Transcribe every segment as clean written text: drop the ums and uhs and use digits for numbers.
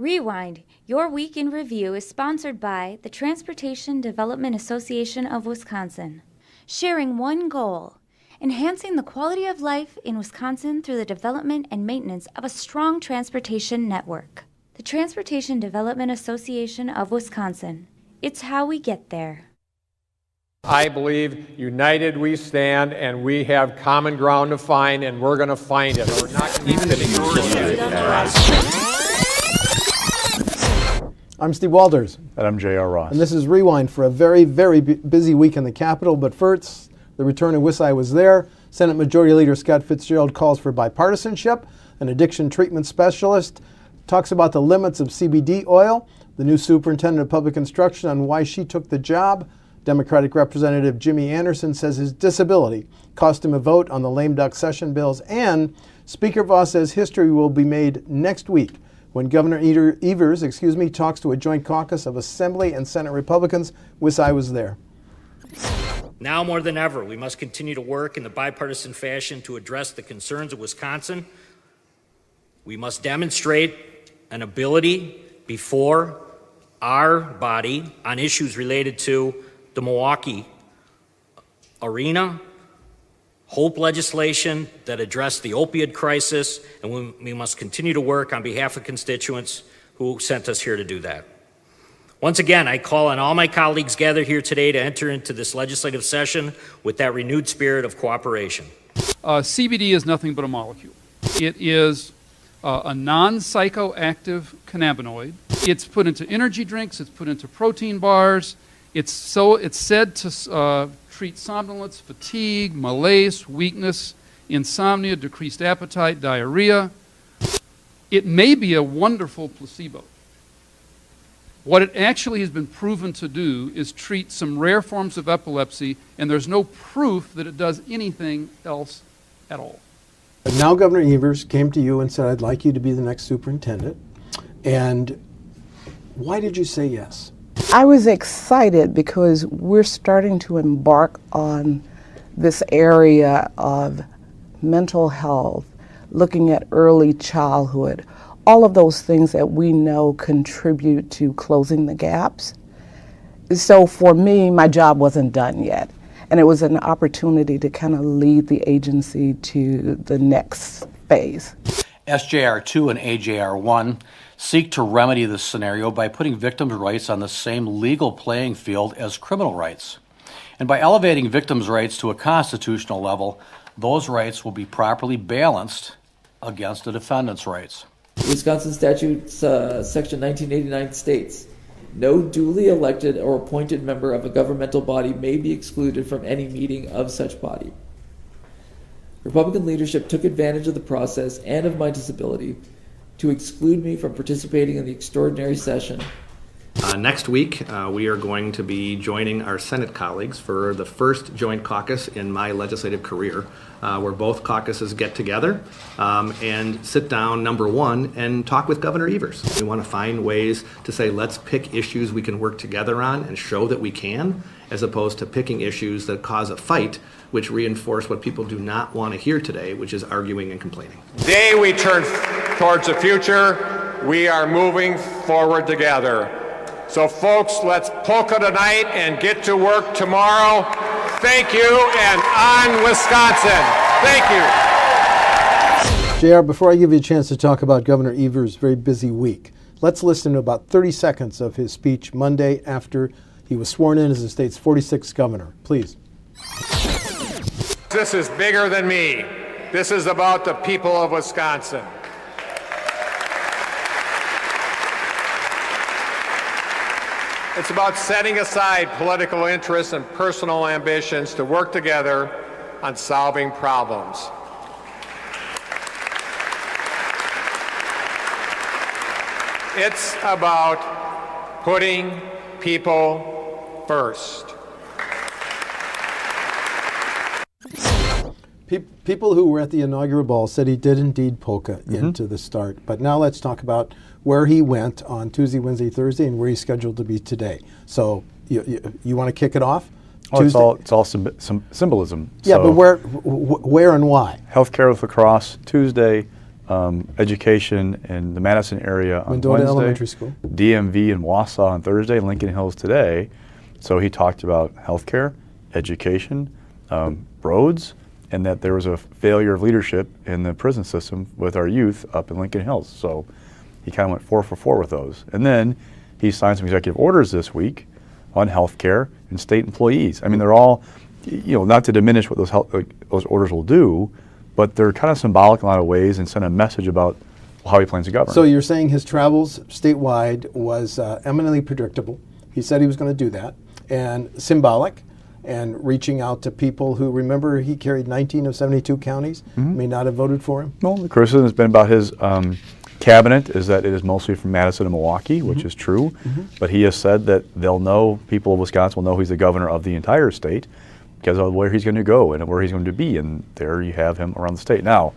Rewind, your week in review, is sponsored by the Transportation Development Association of Wisconsin, sharing one goal: enhancing the quality of life in Wisconsin through the development and maintenance of a strong transportation network. The Transportation Development Association of Wisconsin. It's how we get there. I believe united we stand, and we have common ground to find, and we're going to find it. We're not even I'm Steve Walters. And I'm J.R. Ross. And this is Rewind for a very, very busy week in the Capitol. But first, the return of WisconsinEye was there. Senate Majority Leader Scott Fitzgerald calls for bipartisanship. An addiction treatment specialist talks about the limits of CBD oil. The new superintendent of public instruction on why she took the job. Democratic Representative Jimmy Anderson says his disability cost him a vote on the lame duck session bills. And Speaker Voss says history will be made next week when Governor Evers talks to a joint caucus of Assembly and Senate Republicans. WisconsinEye was there. Now more than ever, we must continue to work in the bipartisan fashion to address the concerns of Wisconsin. We must demonstrate an ability before our body on issues related to the Milwaukee arena, HOPE legislation that addressed the opioid crisis, and we must continue to work on behalf of constituents who sent us here to do that. Once again, I call on all my colleagues gathered here today to enter into this legislative session with that renewed spirit of cooperation. CBD is nothing but a molecule. It is a non-psychoactive cannabinoid. It's put into energy drinks, it's put into protein bars. It's said to treat somnolence, fatigue, malaise, weakness, insomnia, decreased appetite, diarrhea. It may be a wonderful placebo. What it actually has been proven to do is treat some rare forms of epilepsy, and there's no proof that it does anything else at all. But now Governor Evers came to you and said, I'd like you to be the next superintendent. And why did you say yes? I was excited because we're starting to embark on this area of mental health, looking at early childhood, all of those things that we know contribute to closing the gaps. So for me, my job wasn't done yet, and it was an opportunity to kind of lead the agency to the next phase. SJR2 and AJR1 seek to remedy this scenario by putting victims' rights on the same legal playing field as criminal rights. And by elevating victims' rights to a constitutional level, those rights will be properly balanced against the defendant's rights. Wisconsin statutes section 1989 states, no duly elected or appointed member of a governmental body may be excluded from any meeting of such body. Republican leadership took advantage of the process and of my disability to exclude me from participating in the extraordinary session. Next week, we are going to be joining our Senate colleagues for the first joint caucus in my legislative career, where both caucuses get together and sit down, number one, and talk with Governor Evers. We want to find ways to say, let's pick issues we can work together on and show that we can, as opposed to picking issues that cause a fight, which reinforce what people do not want to hear today, which is arguing and complaining. Today we turn towards the future. We are moving forward together. So folks, let's polka tonight and get to work tomorrow. Thank you, and on Wisconsin. Thank you. JR, before I give you a chance to talk about Governor Evers' very busy week, let's listen to about 30 seconds of his speech Monday after he was sworn in as the state's 46th governor. Please. This is bigger than me. This is about the people of Wisconsin. It's about setting aside political interests and personal ambitions to work together on solving problems. It's about putting people first. People who were at the inaugural ball said he did indeed polka into the start. But now let's talk about where he went on Tuesday, Wednesday, Thursday, and where he's scheduled to be today. So you want to kick it off? Oh, it's all some symbolism. Yeah, so but where and why? Healthcare with lacrosse Tuesday, education in the Madison area on Mendota Wednesday, Elementary School. DMV in Wausau on Thursday, Lincoln Hills today. So he talked about healthcare, education, roads, and that there was a failure of leadership in the prison system with our youth up in Lincoln Hills. So he kind of went 4 for 4 with those. And then he signed some executive orders this week on healthcare and state employees. I mean, they're all, not to diminish what those orders will do, but they're kind of symbolic in a lot of ways and send a message about how he plans to govern. So you're saying his travels statewide was eminently predictable. He said he was going to do that, and symbolic, and reaching out to people who, remember, he carried 19 of 72 counties, may not have voted for him. Well, the criticism has been about his cabinet is that it is mostly from Madison and Milwaukee, which is true, but he has said that they'll know, people of Wisconsin will know he's the governor of the entire state because of where he's going to go and where he's going to be, and there you have him around the state. Now,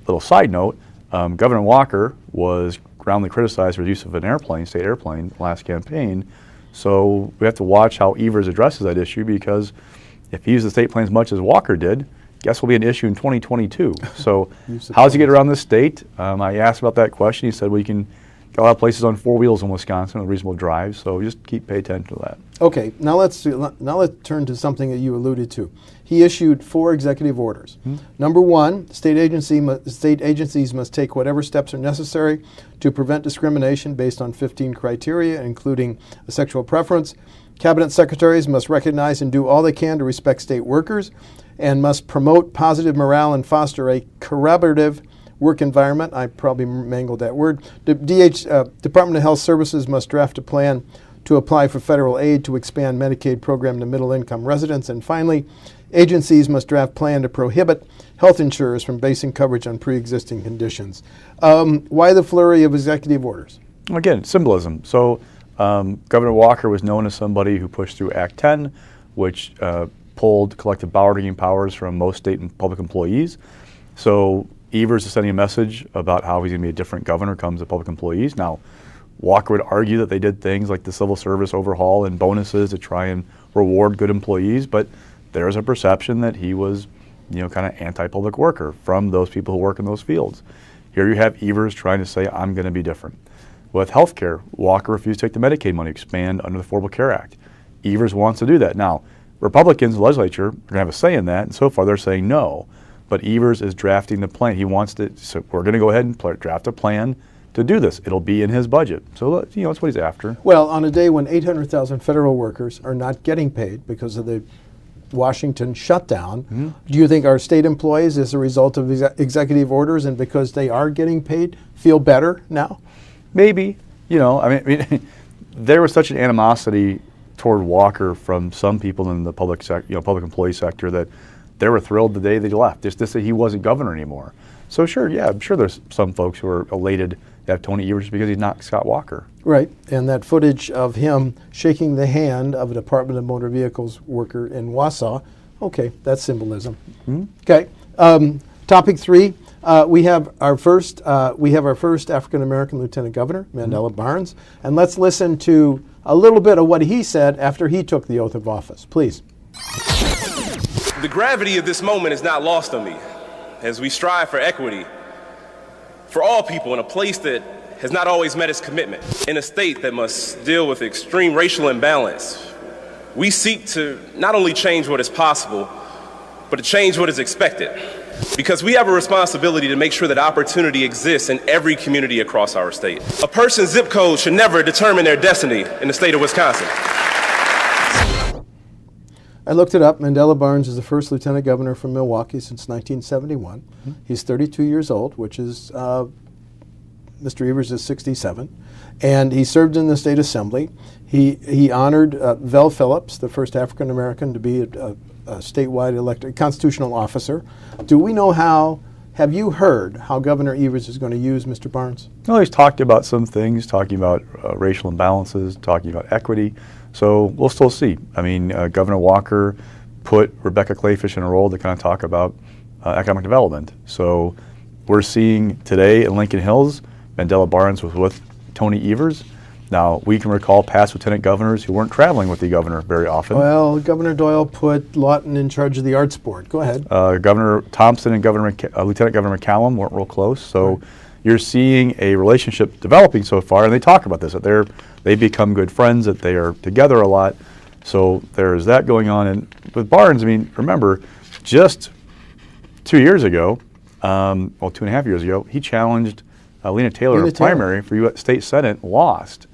little side note, Governor Walker was roundly criticized for the use of an airplane, state airplane, last campaign, so we have to watch how Evers addresses that issue, because if he used the state plane as much as Walker did, guess will be an issue in 2022. So how does he get around this state? I asked about that question. He said, well, you can get a lot of places on 4 wheels in Wisconsin with reasonable drive, so just pay attention to that. Okay, now let's turn to something that you alluded to. He issued 4 executive orders. Number 1, state agencies must take whatever steps are necessary to prevent discrimination based on 15 criteria, including a sexual preference. Cabinet secretaries must recognize and do all they can to respect state workers, and must promote positive morale and foster a collaborative work environment. I probably mangled that word. The Department of Health Services must draft a plan to apply for federal aid to expand Medicaid program to middle-income residents. And finally, agencies must draft plan to prohibit health insurers from basing coverage on pre-existing conditions. Why the flurry of executive orders? Again, symbolism. So Governor Walker was known as somebody who pushed through Act 10, which pulled collective bargaining powers from most state and public employees. So Evers is sending a message about how he's going to be a different governor comes to public employees. Now, Walker would argue that they did things like the civil service overhaul and bonuses to try and reward good employees, but there's a perception that he was, kind of anti-public worker from those people who work in those fields. Here you have Evers trying to say, I'm going to be different. With health care, Walker refused to take the Medicaid money, expand under the Affordable Care Act. Evers wants to do that. Now, Republicans in the legislature are going to have a say in that, and so far they're saying no. But Evers is drafting the plan. He wants to, so we're going to go ahead and draft a plan to do this. It'll be in his budget. So, that's what he's after. Well, on a day when 800,000 federal workers are not getting paid because of the Washington shutdown, do you think our state employees, as a result of executive orders and because they are getting paid, feel better now? Maybe. I mean, there was such an animosity toward Walker from some people in the public public employee sector that they were thrilled the day they left, just to say he wasn't governor anymore. So sure, yeah, I'm sure there's some folks who are elated to have Tony Evers because he's not Scott Walker. Right, and that footage of him shaking the hand of a Department of Motor Vehicles worker in Wausau, okay, that's symbolism. Okay, topic 3, we have our first African American Lieutenant Governor, Mandela Barnes, and let's listen to a little bit of what he said after he took the oath of office, please. The gravity of this moment is not lost on me as we strive for equity for all people in a place that has not always met its commitment. In a state that must deal with extreme racial imbalance, we seek to not only change what is possible, but to change what is expected. Because we have a responsibility to make sure that opportunity exists in every community across our state. A person's zip code should never determine their destiny in the state of Wisconsin. I looked it up. Mandela Barnes is the first lieutenant governor from Milwaukee since 1971. He's 32 years old, which is, Mr. Evers is 67. And he served in the state assembly. He honored Vel Phillips, the first African American to be a statewide elected constitutional officer. Do we know how, have you heard how Governor Evers is going to use Mr. Barnes? Well, he's talked about some things, talking about racial imbalances, talking about equity. So we'll still see. I mean, Governor Walker put Rebecca Clayfish in a role to kind of talk about economic development. So we're seeing today in Lincoln Hills, Mandela Barnes was with Tony Evers. Now, we can recall past lieutenant governors who weren't traveling with the governor very often. Well, Governor Doyle put Lawton in charge of the arts board. Go ahead. Governor Thompson and Lieutenant Governor McCallum weren't real close. So you're seeing a relationship developing so far, and they talk about this, that they've become good friends, that they are together a lot. So there's that going on. And with Barnes, I mean, remember, just 2 years ago, well, 2.5 years ago, he challenged Lena Taylor in a primary for U.S. State Senate, lost.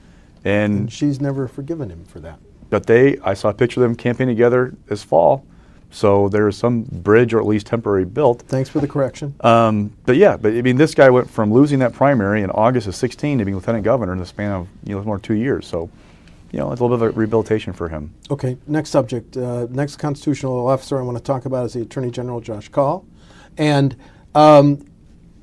And she's never forgiven him for that. But I saw a picture of them campaigning together this fall. So there's some bridge, or at least temporary, built. Thanks for the correction. But I mean, this guy went from losing that primary in August of 16 to being lieutenant governor in the span of more than 2 years. So, it's a little bit of a rehabilitation for him. Okay, next subject. Next constitutional officer I want to talk about is the Attorney General Josh Kaul. And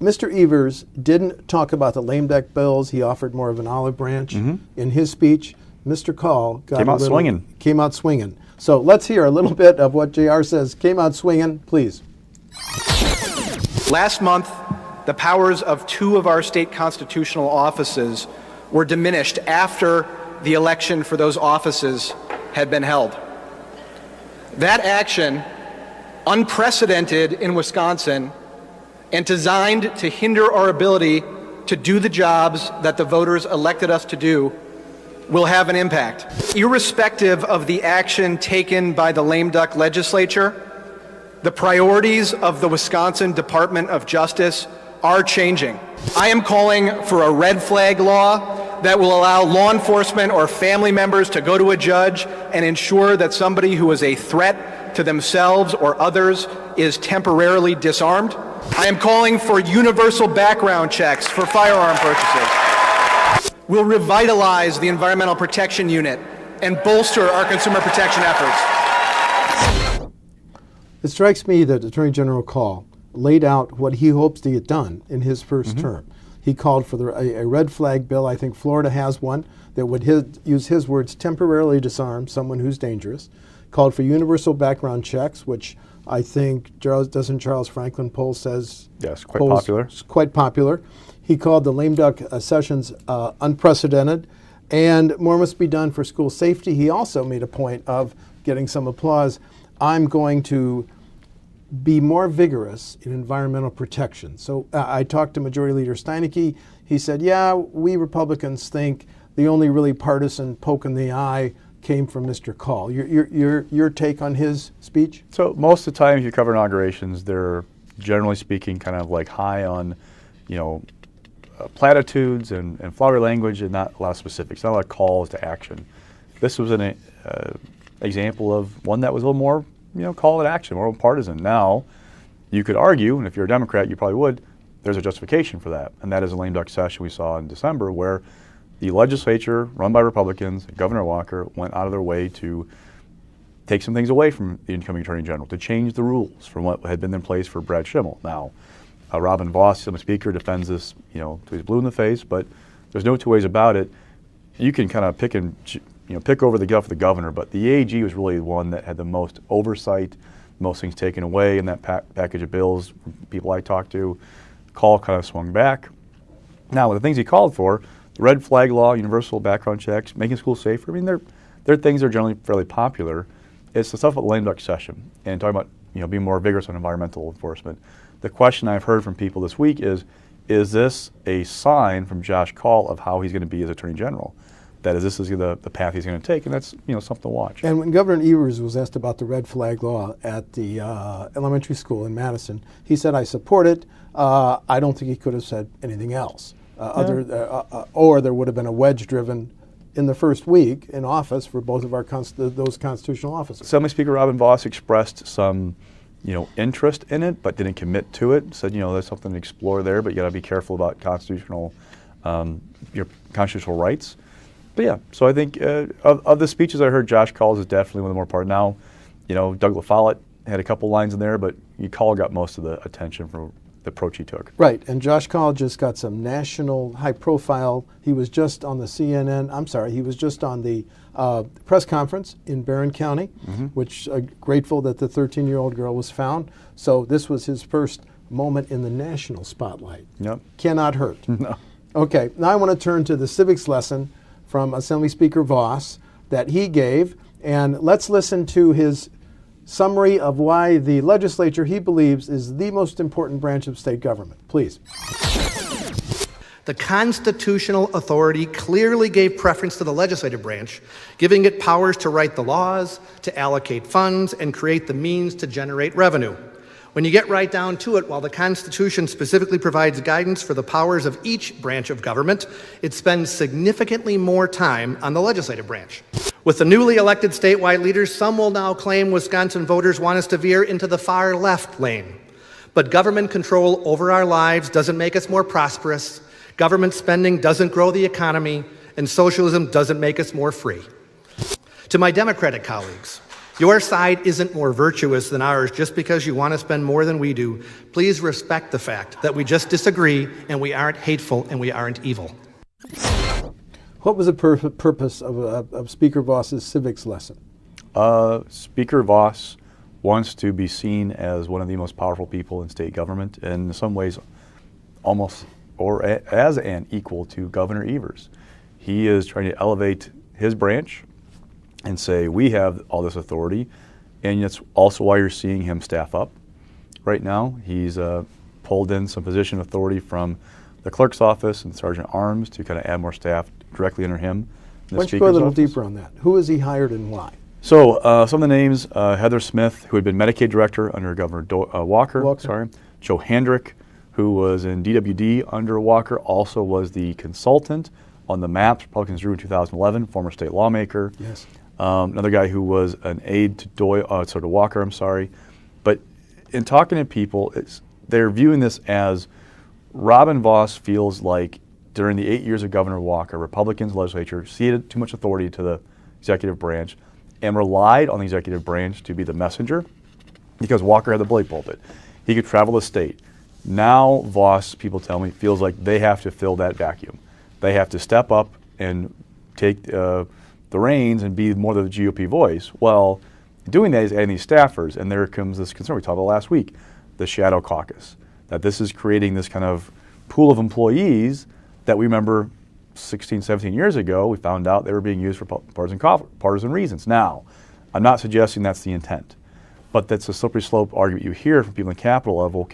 Mr. Evers didn't talk about the lame duck bills. He offered more of an olive branch in his speech. Mr. Kaul came out swinging. So let's hear a little bit of what JR says. Came out swinging, please. Last month, the powers of 2 of our state constitutional offices were diminished after the election for those offices had been held. That action, unprecedented in Wisconsin, and designed to hinder our ability to do the jobs that the voters elected us to do, will have an impact. Irrespective of the action taken by the lame duck legislature, the priorities of the Wisconsin Department of Justice are changing. I am calling for a red flag law that will allow law enforcement or family members to go to a judge and ensure that somebody who is a threat to themselves or others is temporarily disarmed. I am calling for universal background checks for firearm purchases. We'll revitalize the Environmental Protection Unit and bolster our consumer protection efforts. It strikes me that Attorney General Kaul laid out what he hopes to get done in his first term. He called for a red flag bill. I think Florida has one that would use his words, temporarily disarm someone who's dangerous. Called for universal background checks, which I think Charles Franklin poll says quite popular. He called the lame duck sessions unprecedented, and more must be done for school safety. He also made a point of getting some applause. I'm going to be more vigorous in environmental protection. So I talked to Majority Leader Steineke. He said, yeah, we Republicans think the only really partisan poke in the eye came from Mr. Kaul. Your take on his speech? So most of the time, if you cover inaugurations, they're generally speaking kind of like high on, platitudes and flowery language, and not a lot of specifics, not a lot of calls to action. This was an example of one that was a little more, call to action, more partisan. Now, you could argue, and if you're a Democrat, you probably would, there's a justification for that, and that is a lame duck session we saw in December, where the legislature, run by Republicans, Governor Walker, went out of their way to take some things away from the incoming Attorney General, to change the rules from what had been in place for Brad Schimmel. Now, Robin Vos, the Speaker, defends this, till he's blue in the face, but there's no two ways about it. You can kind of pick over the guff of the governor, but the AG was really the one that had the most oversight, most things taken away in that package of bills from people I talked to. Kaul kind of swung back. Now, the things he called for, the red flag law, universal background checks, making schools safer, I mean, they're things that are generally fairly popular. It's the stuff about the lame duck session and talking about, being more vigorous on environmental enforcement. The question I've heard from people this week is this a sign from Josh Kaul of how he's going to be as Attorney General? That is, this is the path he's going to take, and that's something to watch. And when Governor Evers was asked about the red flag law at the elementary school in Madison, he said, I support it. I don't think he could have said anything else. Or there would have been a wedge driven in the first week in office for both of our those constitutional officers. Assembly Speaker Robin Vos expressed some interest in it, but didn't commit to it. Said, there's something to explore there, but you got to be careful about constitutional rights. But yeah, so I think of the speeches I heard, Josh Kaul's is definitely one of the more part. Now, Doug LaFollette had a couple lines in there, but Kaul got most of the attention from the approach he took. Right, and Josh Kaul just got some national high profile. He was just on the he was just on the press conference in Barron County, which grateful that the 13-year-old girl was found. So this was his first moment in the national spotlight. Yep. Cannot hurt. No. Okay, now I want to turn to the civics lesson from Assembly Speaker Voss that he gave. And let's listen to his summary of why the legislature, he believes, is the most important branch of state government. Please. The constitutional authority clearly gave preference to the legislative branch, giving it powers to write the laws, to allocate funds, and create the means to generate revenue. When you get right down to it, while the Constitution specifically provides guidance for the powers of each branch of government, it spends significantly more time on the legislative branch. With the newly elected statewide leaders, some will now claim Wisconsin voters want us to veer into the far left lane. But government control over our lives doesn't make us more prosperous, government spending doesn't grow the economy, and socialism doesn't make us more free. To my Democratic colleagues, your side isn't more virtuous than ours just because you want to spend more than we do. Please respect the fact that we just disagree, and we aren't hateful, and we aren't evil. What was the purpose of Speaker Voss's civics lesson? Speaker Voss wants to be seen as one of the most powerful people in state government, and in some ways almost or as an equal to Governor Evers. He is trying to elevate his branch and say, we have all this authority, and that's also why you're seeing him staff up right now. He's pulled in some position authority from the clerk's office and Sergeant Arms to kind of add more staff directly under him. Why don't you go a little deeper on that? Who is he hired and why? So some of the names, Heather Smith, who had been Medicaid director under Governor Walker. Joe Handrick, who was in DWD under Walker, also was the consultant on the maps Republicans drew in 2011, former state lawmaker. Yes. Another guy who was an aide to Walker, I'm sorry. But in talking to people, they're viewing this as Robin Voss feels like during the 8 years of Governor Walker, Republicans legislature ceded too much authority to the executive branch and relied on the executive branch to be the messenger because Walker had the bully pulpit. He could travel the state. Now Voss, people tell me, feels like they have to fill that vacuum. They have to step up and take the reins and be more the GOP voice. Well, doing that is adding these staffers, and there comes this concern we talked about last week, the shadow caucus, that this is creating this kind of pool of employees that we remember 16, 17 years ago, we found out they were being used for partisan reasons. Now, I'm not suggesting that's the intent, but that's a slippery slope argument you hear from people in the Capitol level.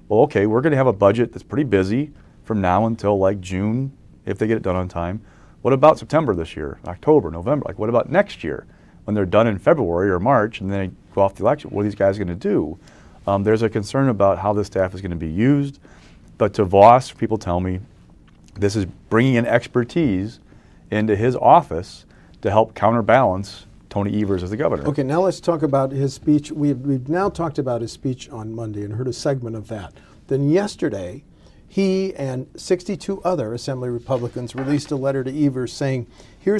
Okay, we're going to have a budget that's pretty busy from now until like June, if they get it done on time. What about September this year, October, November? Like, what about next year when they're done in February or March and then they go off the election? What are these guys going to do? There's a concern about how this staff is going to be used. But to Voss, people tell me, this is bringing in expertise into his office to help counterbalance Tony Evers as the governor. Okay, now let's talk about his speech. We've now talked about his speech on Monday and heard a segment of that. Then yesterday, he and 62 other Assembly Republicans released a letter to Evers saying, here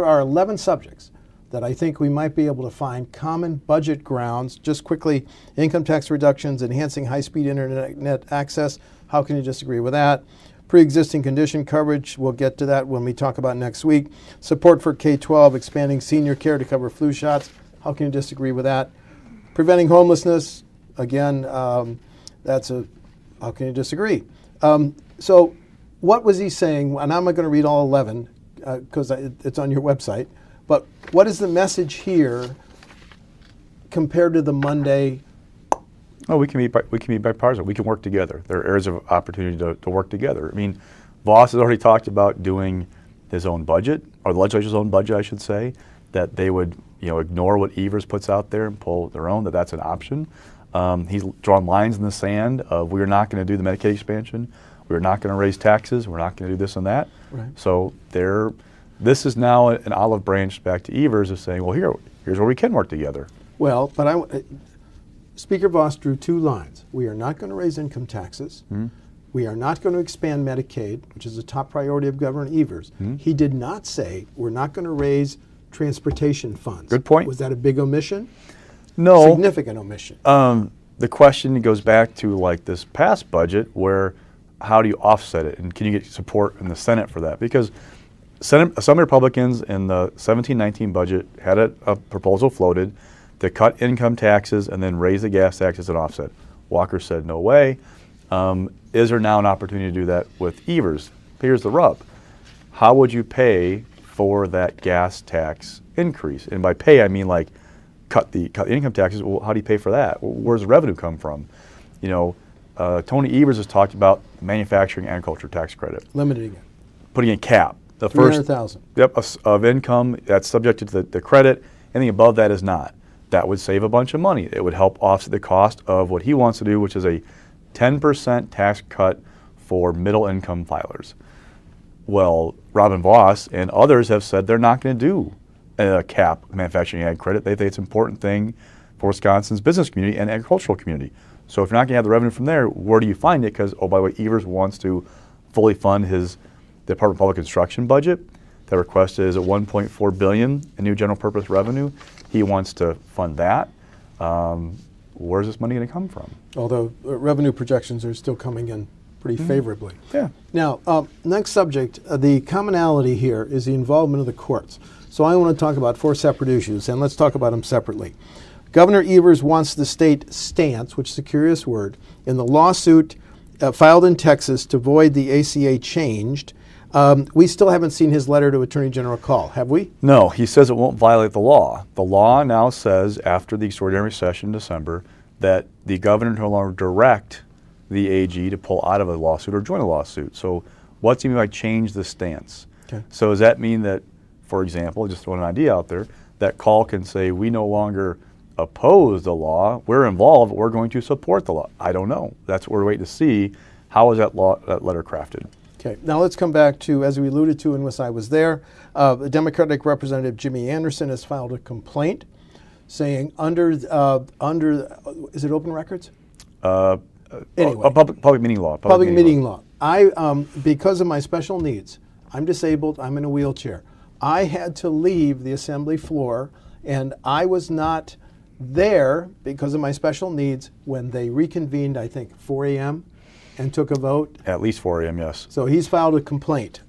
are 11 subjects that I think we might be able to find common budget grounds. Just quickly, income tax reductions, enhancing high-speed internet access. How can you disagree with that? Pre-existing condition coverage, we'll get to that when we talk about next week. Support for K-12, expanding senior care to cover flu shots. How can you disagree with that? Preventing homelessness, again, how can you disagree? So what was he saying? And I'm not going to read all 11 because it's on your website. But what is the message here compared to the Monday? Oh, we can be bipartisan. We can work together. There are areas of opportunity to work together. I mean, Voss has already talked about doing his own budget, or the legislature's own budget, I should say, that they would ignore what Evers puts out there and pull their own, that's an option. He's drawn lines in the sand of we're not going to do the Medicaid expansion, we're not going to raise taxes, we're not going to do this and that. Right. So this is now an olive branch back to Evers of saying, well, here's where we can work together. Well, but Speaker Voss drew two lines. We are not going to raise income taxes. Mm-hmm. We are not going to expand Medicaid, which is a top priority of Governor Evers. Mm-hmm. He did not say we're not going to raise transportation funds. Good point. Was that a big omission? No. Significant omission. The question goes back to like this past budget where how do you offset it? And can you get support in the Senate for that? Because some Republicans in the 17-19 budget had a proposal floated to cut income taxes and then raise the gas taxes and offset. Walker said no way. Is there now an opportunity to do that with Evers? Here's the rub. how would you pay for that gas tax increase? And by pay, I mean like cut the income taxes. Well, how do you pay for that? Where's the revenue come from? You know, Tony Evers has talked about manufacturing agriculture tax credit. Limiting it. Putting a cap. The first 300,000. Yep, of income that's subject to the credit. Anything above that is not. That would save a bunch of money. It would help offset the cost of what he wants to do, which is a 10% tax cut for middle income filers. Well, Robin Voss and others have said they're not going to do a cap manufacturing ag credit. They think it's an important thing for Wisconsin's business community and agricultural community. So if you're not going to have the revenue from there, where do you find it? Because, oh, by the way, Evers wants to fully fund his Department of Public Instruction budget. That request is at $1.4 billion in new general purpose revenue. He wants to fund that. Where's this money going to come from? Although revenue projections are still coming in pretty favorably. Yeah. Now, next subject, the commonality here is the involvement of the courts. So I want to talk about 4 separate issues, and let's talk about them separately. Governor Evers wants the state stance, which is a curious word, in the lawsuit filed in Texas to void the ACA changed. We still haven't seen his letter to Attorney General Kaul, have we? No, he says it won't violate the law. The law now says, after the extraordinary session in December, that the governor no longer direct the AG to pull out of a lawsuit or join a lawsuit. So what's he mean by change the stance? Okay. So does that mean that, for example, just throwing an idea out there, that Kaul can say, we no longer oppose the law, we're involved, we're going to support the law? I don't know. That's what we're waiting to see. How is that letter crafted? Okay, now let's come back to, as we alluded to and I was there, the Democratic Representative Jimmy Anderson has filed a complaint saying under is it open records? Anyway. Public meeting law. Public meeting law. Because of my special needs, I'm disabled, I'm in a wheelchair. I had to leave the assembly floor, and I was not there because of my special needs when they reconvened, I think, 4 a.m. and took a vote. At least 4 a.m., yes. So he's filed a complaint.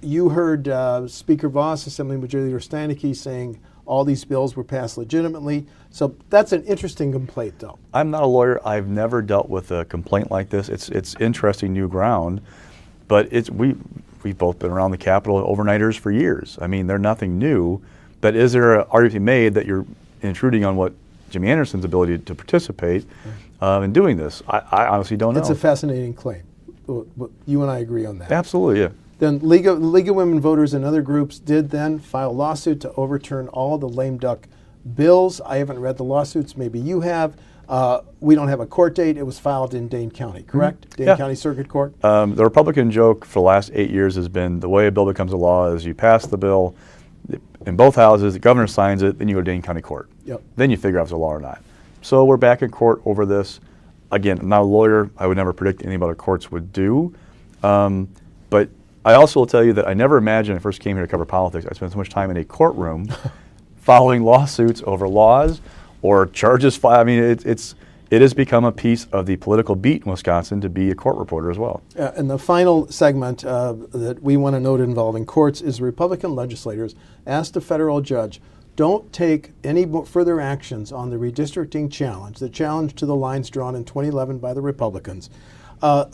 You heard Speaker Voss, Assembly Majority Leader Steineke saying all these bills were passed legitimately. So that's an interesting complaint, though. I'm not a lawyer. I've never dealt with a complaint like this. It's interesting new ground, but we've both been around the Capitol overnighters for years. I mean, they're nothing new. But is there an argument made that you're intruding on what Jimmy Anderson's ability to participate in doing this? I honestly don't know. It's a fascinating claim. You and I agree on that. Absolutely, yeah. Then League of Women Voters and other groups did then file a lawsuit to overturn all the lame duck bills. I haven't read the lawsuits. Maybe you have. We don't have a court date. It was filed in Dane County, correct? Dane County Circuit Court? The Republican joke for the last 8 years has been the way a bill becomes a law is you pass the bill in both houses, the governor signs it, then you go to Dane County Court. Yep. Then you figure out if it's a law or not. So we're back in court over this. Again, I'm not a lawyer. I would never predict anything what courts would do. But I also will tell you that I never imagined when I first came here to cover politics, I spent so much time in a courtroom following lawsuits over laws or charges filed. I mean, it has become a piece of the political beat in Wisconsin to be a court reporter as well. And the final segment that we want to note involving courts is Republican legislators asked a federal judge, don't take any further actions on the redistricting challenge, the challenge to the lines drawn in 2011 by the Republicans,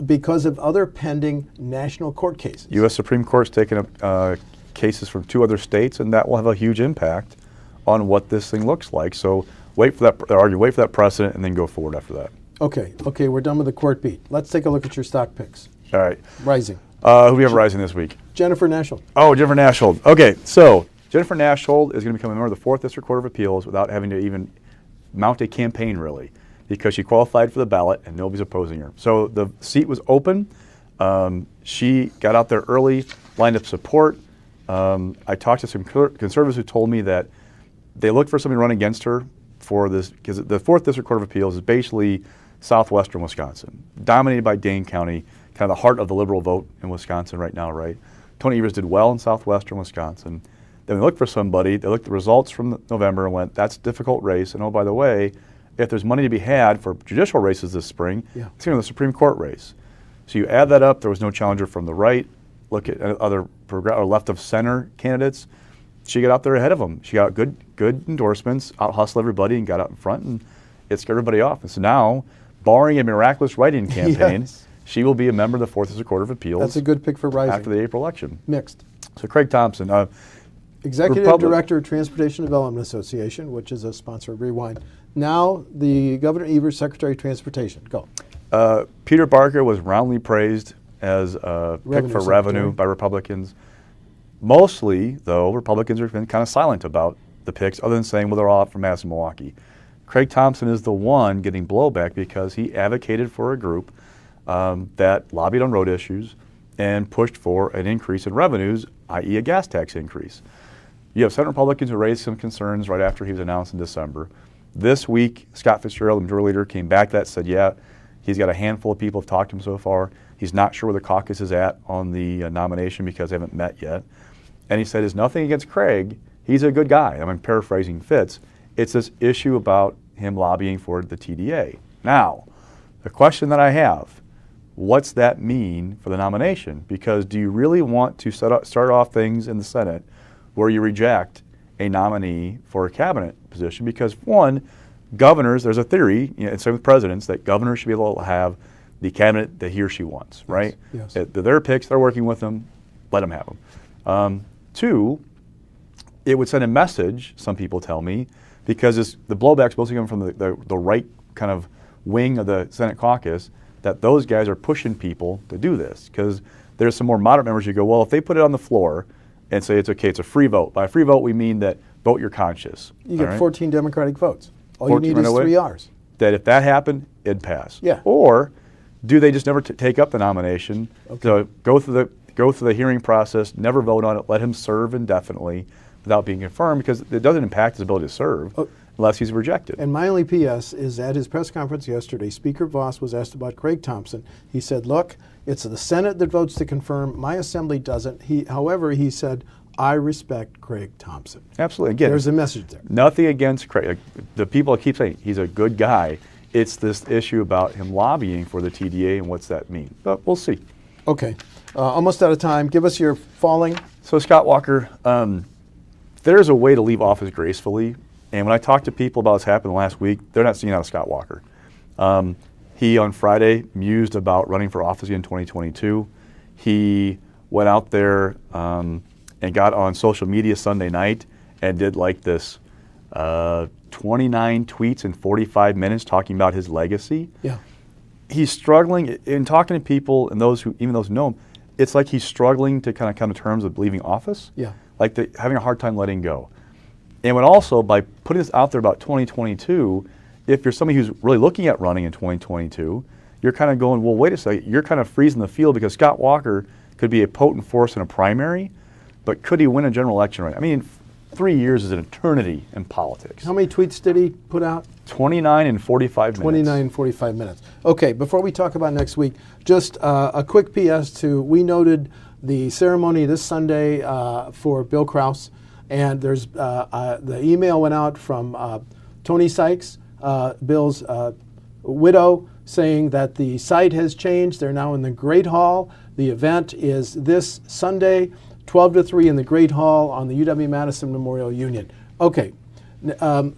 because of other pending national court cases. U.S. Supreme Court's taken up cases from 2 other states, and that will have a huge impact on what this thing looks like. So wait for that precedent, and then go forward after that. Okay, we're done with the court beat. Let's take a look at your stock picks. All right. Rising. Who do we have rising this week? Jennifer Nashold. Oh, Jennifer Nashold. Okay, so Jennifer Nashold is going to become a member of the 4th District Court of Appeals without having to even mount a campaign, really, because she qualified for the ballot and nobody's opposing her. So the seat was open. She got out there early, lined up support. I talked to some conservatives who told me that they looked for somebody to run against her for this, because the 4th District Court of Appeals is basically southwestern Wisconsin, dominated by Dane County, kind of the heart of the liberal vote in Wisconsin right now, right? Tony Evers did well in southwestern Wisconsin. Then they looked for somebody, they looked at the results from November and went, that's a difficult race, and oh, by the way, if there's money to be had for judicial races this spring, it's going to the Supreme Court race. So you add that up, there was no challenger from the right, look at other or left of center candidates, she got out there ahead of them. She got good endorsements, out-hustled everybody and got out in front, and it scared everybody off. And so now, barring a miraculous write-in campaign, She will be a member of the Fourth District Court of Appeals. That's a good pick for Rising. After the April election. Mixed. So Craig Thompson, Executive Director of Transportation Development Association, which is a sponsor of Rewind. Now the Governor Evers, Secretary of Transportation. Go. Peter Barker was roundly praised as a pick for revenue by Republicans. Mostly, though, Republicans have been kind of silent about the picks, other than saying, well, they're all out for Madison, Milwaukee. Craig Thompson is the one getting blowback because he advocated for a group that lobbied on road issues and pushed for an increase in revenues, i.e. a gas tax increase. You have Senate Republicans who raised some concerns right after he was announced in December. This week, Scott Fitzgerald, the majority leader, came back to that, said, yeah, he's got a handful of people who have talked to him so far. He's not sure where the caucus is at on the nomination because they haven't met yet. And he said, there's nothing against Craig. He's a good guy. I'm paraphrasing Fitz. It's this issue about him lobbying for the TDA. Now, the question that I have, what's that mean for the nomination? Because do you really want to start off things in the Senate where you reject a nominee for a cabinet position? Because one, governors, there's a theory, and same with presidents, that governors should be able to have the cabinet that he or she wants, right? Yes. They're their picks, they're working with them, let them have them. Two, it would send a message, some people tell me, because the blowback's mostly coming from the right kind of wing of the Senate caucus, that those guys are pushing people to do this. Because there's some more moderate members who go, well, if they put it on the floor and say it's okay, it's a free vote. By a free vote, we mean that vote your conscience. You get 14 Democratic votes. All you need is 3 R's. That if that happened, it'd pass. Yeah. Or do they just never take up the nomination, so go through the hearing process, never vote on it, let him serve indefinitely without being confirmed, because it doesn't impact his ability to serve unless he's rejected. And my only PS is at his press conference yesterday, Speaker Voss was asked about Craig Thompson. He said, look, it's the Senate that votes to confirm. My assembly doesn't. However, he said, I respect Craig Thompson. Absolutely. Again, there's a message there. Nothing against Craig. The people keep saying he's a good guy. It's this issue about him lobbying for the TDA and what's that mean. But we'll see. Okay. Almost out of time. Give us your falling. So Scott Walker, there's a way to leave office gracefully. And when I talk to people about what's happened last week, they're not seeing out of Scott Walker. He, on Friday, mused about running for office in 2022. He went out there and got on social media Sunday night and did like this 29 tweets in 45 minutes talking about his legacy. Yeah. He's struggling in talking to people, and even those who know him, it's like he's struggling to kind of come to terms with leaving office. Yeah. Like having a hard time letting go. And when also, by putting this out there about 2022, if you're somebody who's really looking at running in 2022, you're kind of going, well, wait a second, you're kind of freezing the field, because Scott Walker could be a potent force in a primary, but could he win a general election right? I mean, 3 years is an eternity in politics. How many tweets did he put out? 29 in 45 minutes. 29 in 45 minutes. Okay, before we talk about next week, just a quick PS we noted the ceremony this Sunday for Bill Krause, and there's the email went out from Tony Sykes, Bill's widow, saying that the site has changed. They're now in the Great Hall. The event is this Sunday, 12 to 3 in the Great Hall on the UW-Madison Memorial Union. Okay,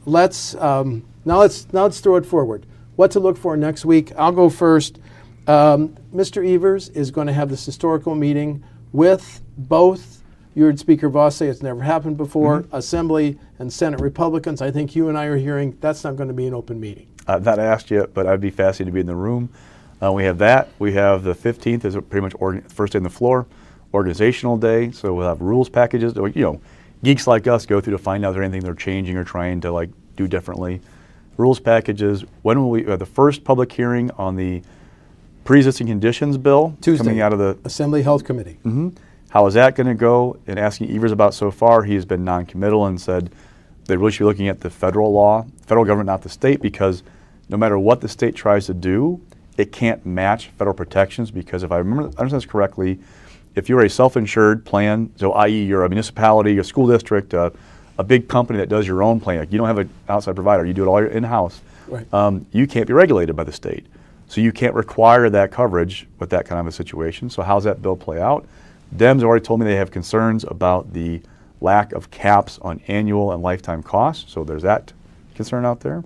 let's throw it forward. What to look for next week? I'll go first. Mr. Evers is going to have this historical meeting with both. You heard Speaker Voss say it's never happened before. Assembly and Senate Republicans. I think you and I are hearing that's not going to be an open meeting. I've not asked yet, but I'd be fascinated to be in the room. We have that. We have the 15th is pretty much first day on the floor, organizational day. So we'll have rules packages. You know, geeks like us go through to find out if there's anything they're changing or trying to like do differently. Rules packages. When will we have the first public hearing on the pre-existing conditions bill? Tuesday. Coming out of the Assembly Health Committee. How is that going to go? And asking Evers about so far, he has been non-committal and said they really should be looking at the federal law, federal government, not the state, because no matter what the state tries to do, it can't match federal protections, because if I understand this correctly, if you're a self-insured plan, so i.e. you're a municipality, a school district, a big company that does your own plan, like you don't have an outside provider, you do it all in-house, right. You can't be regulated by the state. So you can't require that coverage with that kind of a situation. So how's that bill play out? Dems already told me they have concerns about the lack of caps on annual and lifetime costs. So there's that concern out there.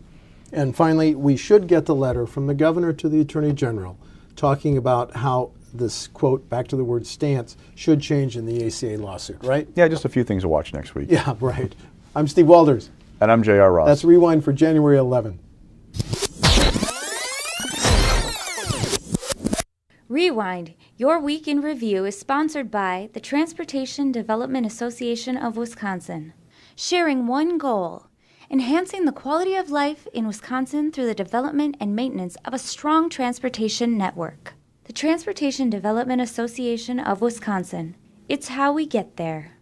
And finally, we should get the letter from the governor to the attorney general talking about how this, quote, back to the word stance, should change in the ACA lawsuit, right? Yeah, just a few things to watch next week. Yeah, right. I'm Steve Walders. And I'm J.R. Ross. That's Rewind for January 11. Rewind, your week in review, is sponsored by the Transportation Development Association of Wisconsin, sharing one goal: enhancing the quality of life in Wisconsin through the development and maintenance of a strong transportation network. The Transportation Development Association of Wisconsin. It's how we get there.